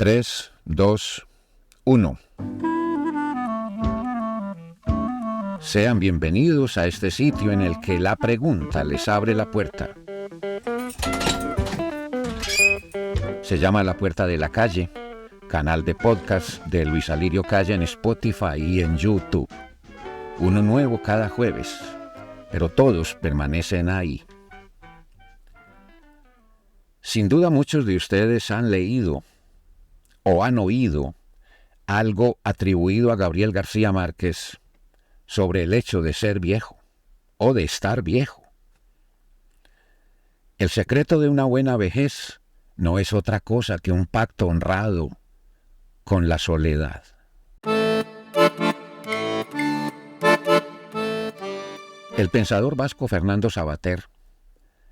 3, 2, 1. Sean bienvenidos a este sitio en el que la pregunta les abre la puerta. Se llama La Puerta de la Calle, canal de podcast de Luis Alirio Calle en Spotify y en YouTube. Uno nuevo cada jueves, pero todos permanecen ahí. Sin duda muchos de ustedes han leído o han oído algo atribuido a Gabriel García Márquez sobre el hecho de ser viejo o de estar viejo. El secreto de una buena vejez no es otra cosa que un pacto honrado con la soledad. El pensador vasco Fernando Savater,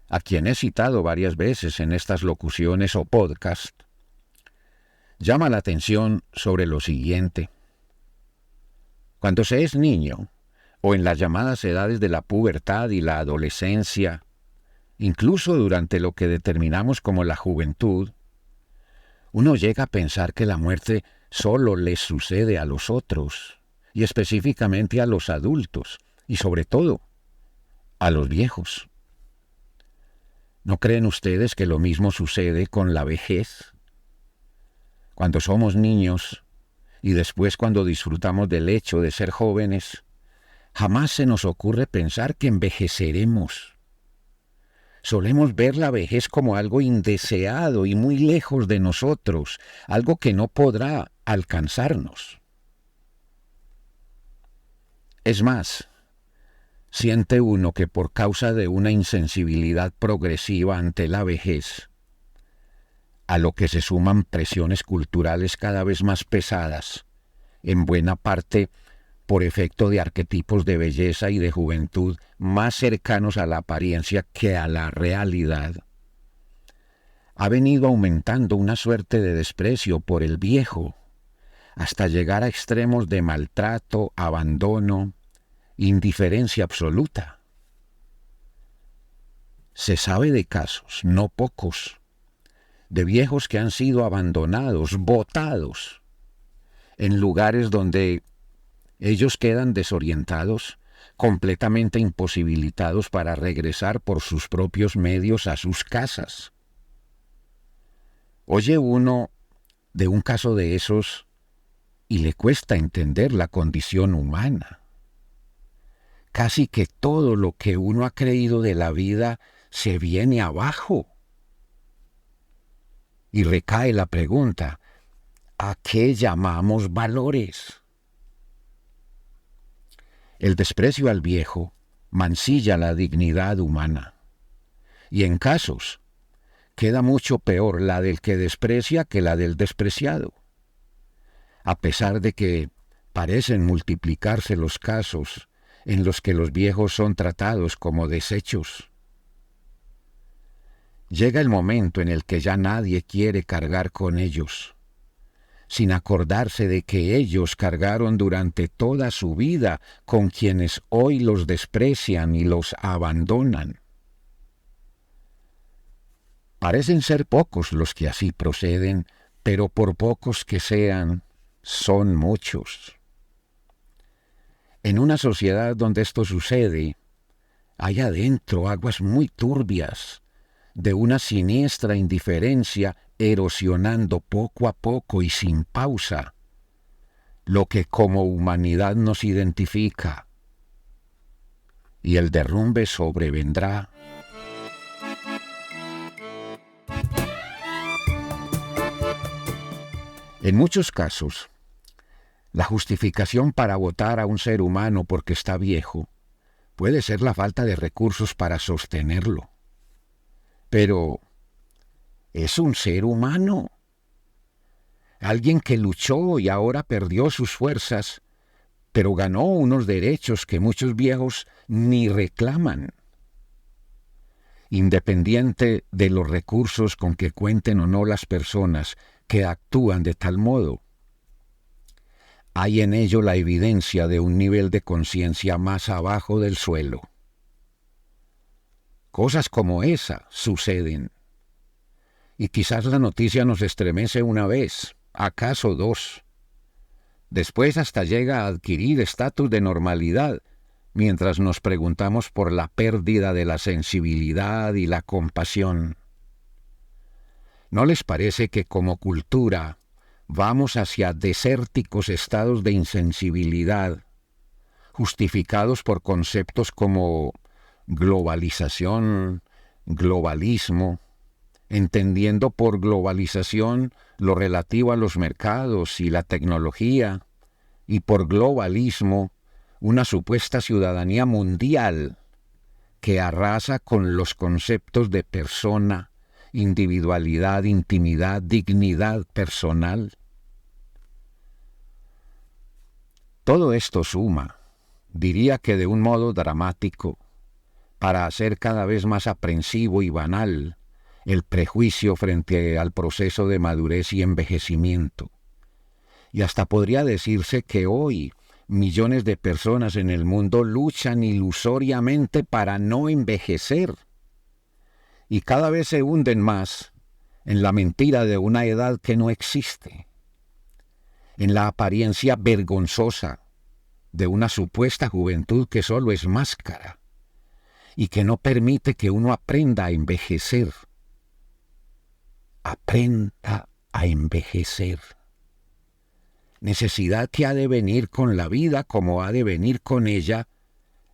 a quien he citado varias veces en estas locuciones o podcast, llama la atención sobre lo siguiente. Cuando se es niño, o en las llamadas edades de la pubertad y la adolescencia, incluso durante lo que determinamos como la juventud, uno llega a pensar que la muerte solo les sucede a los otros, y específicamente a los adultos, y sobre todo, a los viejos. ¿No creen ustedes que lo mismo sucede con la vejez? Cuando somos niños y después cuando disfrutamos del hecho de ser jóvenes, jamás se nos ocurre pensar que envejeceremos. Solemos ver la vejez como algo indeseado y muy lejos de nosotros, algo que no podrá alcanzarnos. Es más, siente uno que por causa de una insensibilidad progresiva ante la vejez, a lo que se suman presiones culturales cada vez más pesadas, en buena parte por efecto de arquetipos de belleza y de juventud más cercanos a la apariencia que a la realidad, ha venido aumentando una suerte de desprecio por el viejo, hasta llegar a extremos de maltrato, abandono, indiferencia absoluta. Se sabe de casos, no pocos, de viejos que han sido abandonados, botados, en lugares donde ellos quedan desorientados, completamente imposibilitados para regresar por sus propios medios a sus casas. Oye uno de un caso de esos y le cuesta entender la condición humana. Casi que todo lo que uno ha creído de la vida se viene abajo. Y recae la pregunta, ¿a qué llamamos valores? El desprecio al viejo mancilla la dignidad humana. Y en casos, queda mucho peor la del que desprecia que la del despreciado. A pesar de que parecen multiplicarse los casos en los que los viejos son tratados como desechos. Llega el momento en el que ya nadie quiere cargar con ellos, sin acordarse de que ellos cargaron durante toda su vida con quienes hoy los desprecian y los abandonan. Parecen ser pocos los que así proceden, pero por pocos que sean, son muchos. En una sociedad donde esto sucede, hay adentro aguas muy turbias, de una siniestra indiferencia erosionando poco a poco y sin pausa lo que como humanidad nos identifica, y el derrumbe sobrevendrá. En muchos casos, la justificación para votar a un ser humano porque está viejo puede ser la falta de recursos para sostenerlo. Pero es un ser humano, alguien que luchó y ahora perdió sus fuerzas, pero ganó unos derechos que muchos viejos ni reclaman. Independiente de los recursos con que cuenten o no las personas que actúan de tal modo, hay en ello la evidencia de un nivel de conciencia más abajo del suelo. Cosas como esa suceden. Y quizás la noticia nos estremece una vez, acaso 2. Después hasta llega a adquirir estatus de normalidad, mientras nos preguntamos por la pérdida de la sensibilidad y la compasión. ¿No les parece que como cultura vamos hacia desérticos estados de insensibilidad, justificados por conceptos como globalización, globalismo, entendiendo por globalización lo relativo a los mercados y la tecnología, y por globalismo una supuesta ciudadanía mundial que arrasa con los conceptos de persona, individualidad, intimidad, dignidad personal? Todo esto suma, diría que de un modo dramático, para hacer cada vez más aprensivo y banal el prejuicio frente al proceso de madurez y envejecimiento. Y hasta podría decirse que hoy millones de personas en el mundo luchan ilusoriamente para no envejecer, y cada vez se hunden más en la mentira de una edad que no existe, en la apariencia vergonzosa de una supuesta juventud que solo es máscara y que no permite que uno aprenda a envejecer. Aprenda a envejecer. Necesidad que ha de venir con la vida como ha de venir con ella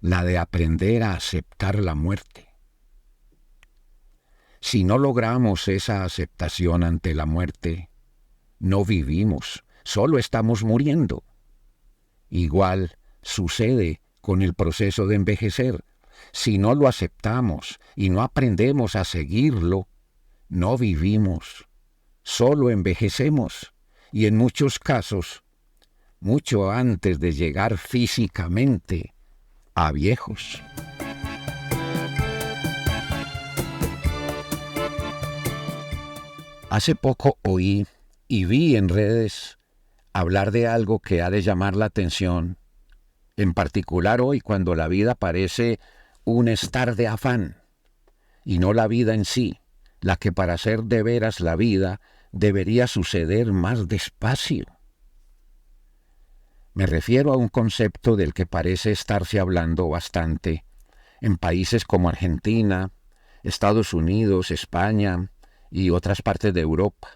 la de aprender a aceptar la muerte. Si no logramos esa aceptación ante la muerte, no vivimos, solo estamos muriendo. Igual sucede con el proceso de envejecer. Si no lo aceptamos y no aprendemos a seguirlo, no vivimos, solo envejecemos, y en muchos casos, mucho antes de llegar físicamente a viejos. Hace poco oí y vi en redes hablar de algo que ha de llamar la atención, en particular hoy cuando la vida parece un estar de afán, y no la vida en sí, la que para ser de veras la vida debería suceder más despacio. Me refiero a un concepto del que parece estarse hablando bastante en países como Argentina, Estados Unidos, España y otras partes de Europa.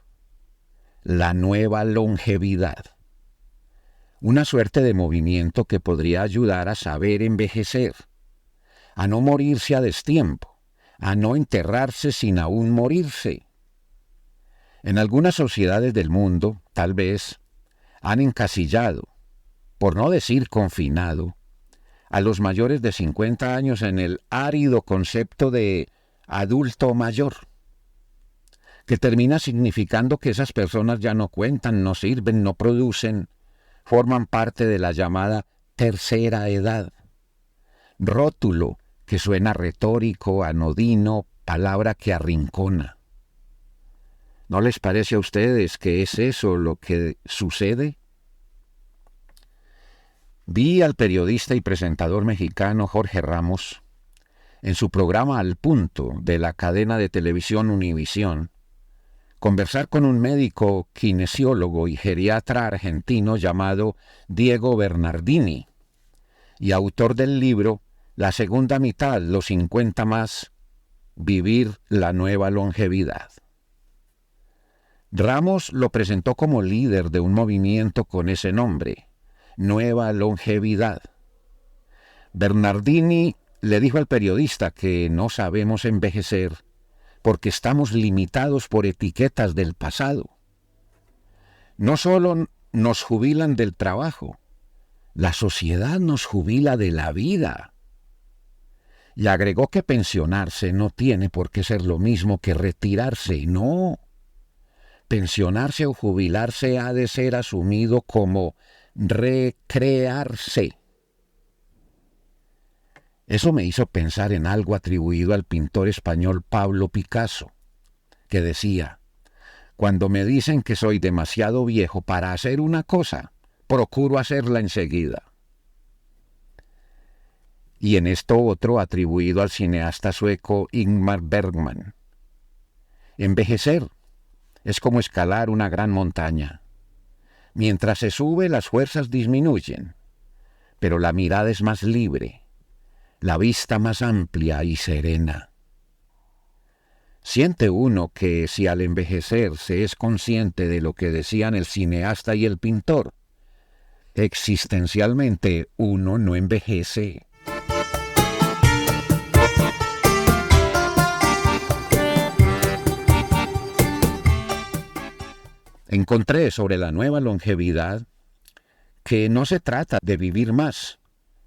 La nueva longevidad. Una suerte de movimiento que podría ayudar a saber envejecer, a no morirse a destiempo, a no enterrarse sin aún morirse. En algunas sociedades del mundo, tal vez, han encasillado, por no decir confinado, a los mayores de 50 años en el árido concepto de adulto mayor, que termina significando que esas personas ya no cuentan, no sirven, no producen, forman parte de la llamada tercera edad. Rótulo que suena retórico, anodino, palabra que arrincona. ¿No les parece a ustedes que es eso lo que sucede? Vi al periodista y presentador mexicano Jorge Ramos en su programa Al Punto de la cadena de televisión Univisión conversar con un médico kinesiólogo y geriatra argentino llamado Diego Bernardini y autor del libro La segunda mitad, los 50 más, vivir la nueva longevidad. Ramos lo presentó como líder de un movimiento con ese nombre, Nueva Longevidad. Bernardini le dijo al periodista que no sabemos envejecer porque estamos limitados por etiquetas del pasado. No solo nos jubilan del trabajo, la sociedad nos jubila de la vida. Y agregó que pensionarse no tiene por qué ser lo mismo que retirarse, no. Pensionarse o jubilarse ha de ser asumido como recrearse. Eso me hizo pensar en algo atribuido al pintor español Pablo Picasso, que decía: cuando me dicen que soy demasiado viejo para hacer una cosa, procuro hacerla enseguida. Y en esto otro atribuido al cineasta sueco Ingmar Bergman. Envejecer es como escalar una gran montaña. Mientras se sube, las fuerzas disminuyen, pero la mirada es más libre, la vista más amplia y serena. Siente uno que si al envejecer se es consciente de lo que decían el cineasta y el pintor, existencialmente uno no envejece. Encontré sobre la nueva longevidad que no se trata de vivir más,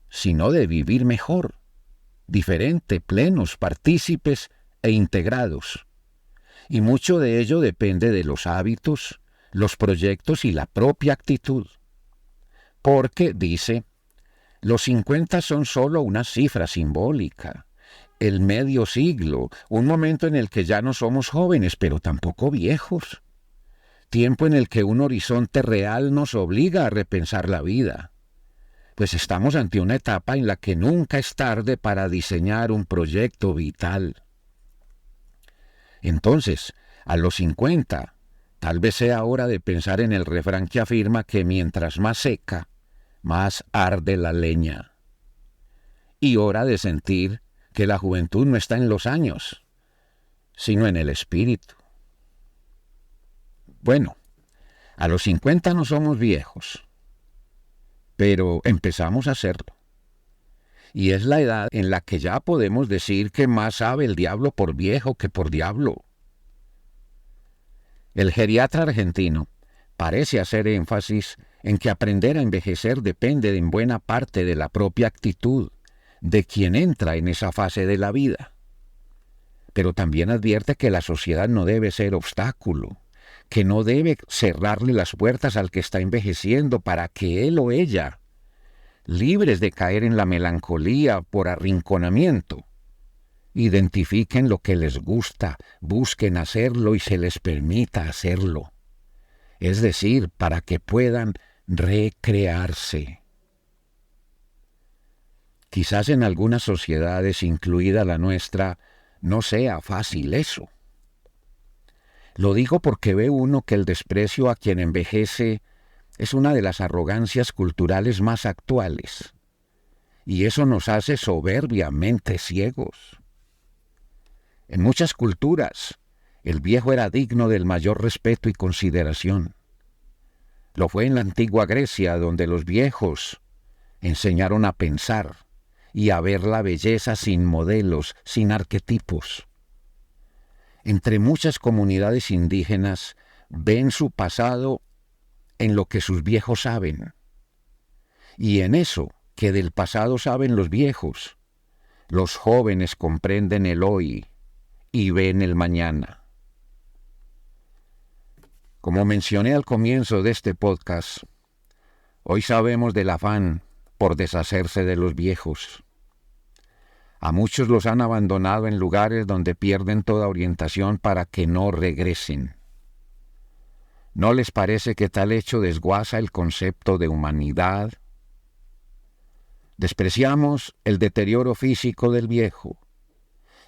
sino de vivir mejor, diferente, plenos, partícipes e integrados. Y mucho de ello depende de los hábitos, los proyectos y la propia actitud. Porque, dice, los 50 son solo una cifra simbólica, el medio siglo, un momento en el que ya no somos jóvenes, pero tampoco viejos. Tiempo en el que un horizonte real nos obliga a repensar la vida, pues estamos ante una etapa en la que nunca es tarde para diseñar un proyecto vital. Entonces, a los 50, tal vez sea hora de pensar en el refrán que afirma que mientras más seca, más arde la leña. Y hora de sentir que la juventud no está en los años, sino en el espíritu. Bueno, a los 50 no somos viejos, pero empezamos a serlo. Y es la edad en la que ya podemos decir que más sabe el diablo por viejo que por diablo. El geriatra argentino parece hacer énfasis en que aprender a envejecer depende en buena parte de la propia actitud de quien entra en esa fase de la vida. Pero también advierte que la sociedad no debe ser obstáculo, que no debe cerrarle las puertas al que está envejeciendo para que él o ella, libres de caer en la melancolía por arrinconamiento, identifiquen lo que les gusta, busquen hacerlo y se les permita hacerlo. Es decir, para que puedan recrearse. Quizás en algunas sociedades, incluida la nuestra, no sea fácil eso. Lo digo porque ve uno que el desprecio a quien envejece es una de las arrogancias culturales más actuales, y eso nos hace soberbiamente ciegos. En muchas culturas, el viejo era digno del mayor respeto y consideración. Lo fue en la antigua Grecia, donde los viejos enseñaron a pensar y a ver la belleza sin modelos, sin arquetipos. Entre muchas comunidades indígenas ven su pasado en lo que sus viejos saben. Y en eso que del pasado saben los viejos, los jóvenes comprenden el hoy y ven el mañana. Como mencioné al comienzo de este podcast, hoy sabemos del afán por deshacerse de los viejos. A muchos los han abandonado en lugares donde pierden toda orientación para que no regresen. ¿No les parece que tal hecho desguaza el concepto de humanidad? Despreciamos el deterioro físico del viejo,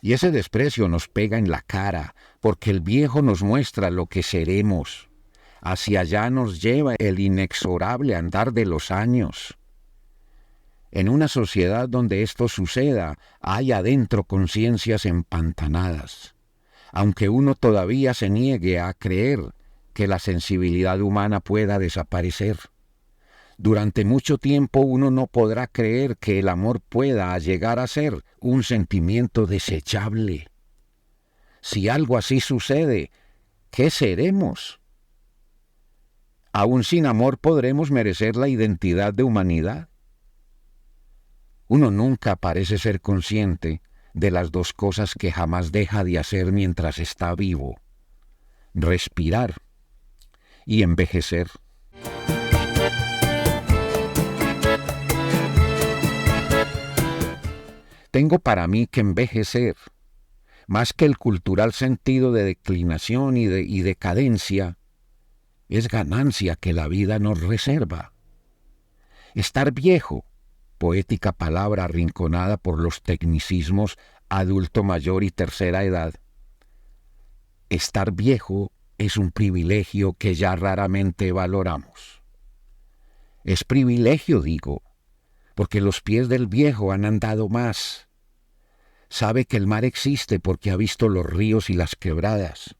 y ese desprecio nos pega en la cara, porque el viejo nos muestra lo que seremos. Hacia allá nos lleva el inexorable andar de los años. En una sociedad donde esto suceda, hay adentro conciencias empantanadas, aunque uno todavía se niegue a creer que la sensibilidad humana pueda desaparecer. Durante mucho tiempo uno no podrá creer que el amor pueda llegar a ser un sentimiento desechable. Si algo así sucede, ¿qué seremos? Aún sin amor podremos merecer la identidad de humanidad. Uno nunca parece ser consciente de las dos cosas que jamás deja de hacer mientras está vivo: respirar y envejecer. Tengo para mí que envejecer, más que el cultural sentido de declinación y decadencia, es ganancia que la vida nos reserva. Estar viejo, poética palabra arrinconada por los tecnicismos adulto mayor y tercera edad. Estar viejo es un privilegio que ya raramente valoramos. Es privilegio, digo, porque los pies del viejo han andado más. Sabe que el mar existe porque ha visto los ríos y las quebradas.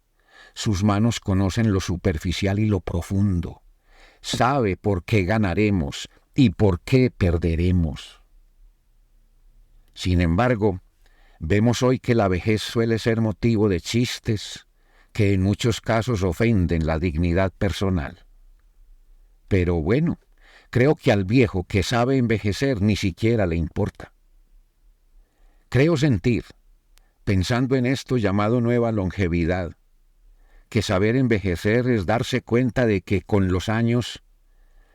Sus manos conocen lo superficial y lo profundo. Sabe por qué ganaremos y por qué perderemos. Sin embargo, vemos hoy que la vejez suele ser motivo de chistes que en muchos casos ofenden la dignidad personal. Pero bueno, creo que al viejo que sabe envejecer ni siquiera le importa. Creo sentir, pensando en esto llamado nueva longevidad, que saber envejecer es darse cuenta de que con los años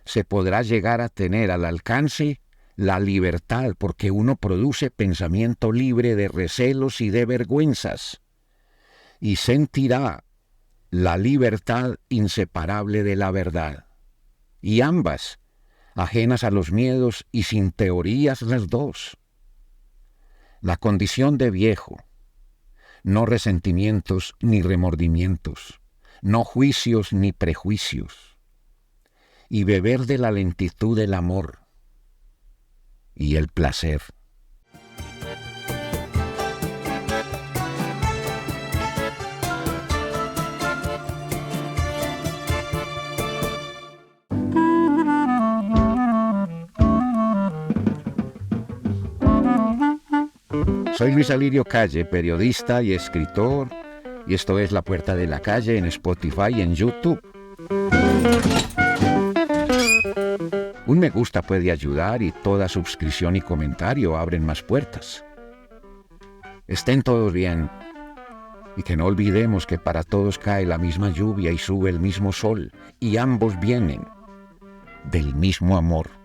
se podrá llegar a tener al alcance la libertad, porque uno produce pensamiento libre de recelos y de vergüenzas, y sentirá la libertad inseparable de la verdad, y ambas, ajenas a los miedos y sin teorías las dos. La condición de viejo, no resentimientos ni remordimientos, no juicios ni prejuicios, y beber de la lentitud del amor y el placer. Soy Luis Alirio Calle, periodista y escritor, y esto es La Puerta de la Calle en Spotify y en YouTube. Un me gusta puede ayudar y toda suscripción y comentario abren más puertas. Estén todos bien y que no olvidemos que para todos cae la misma lluvia y sube el mismo sol y ambos vienen del mismo amor.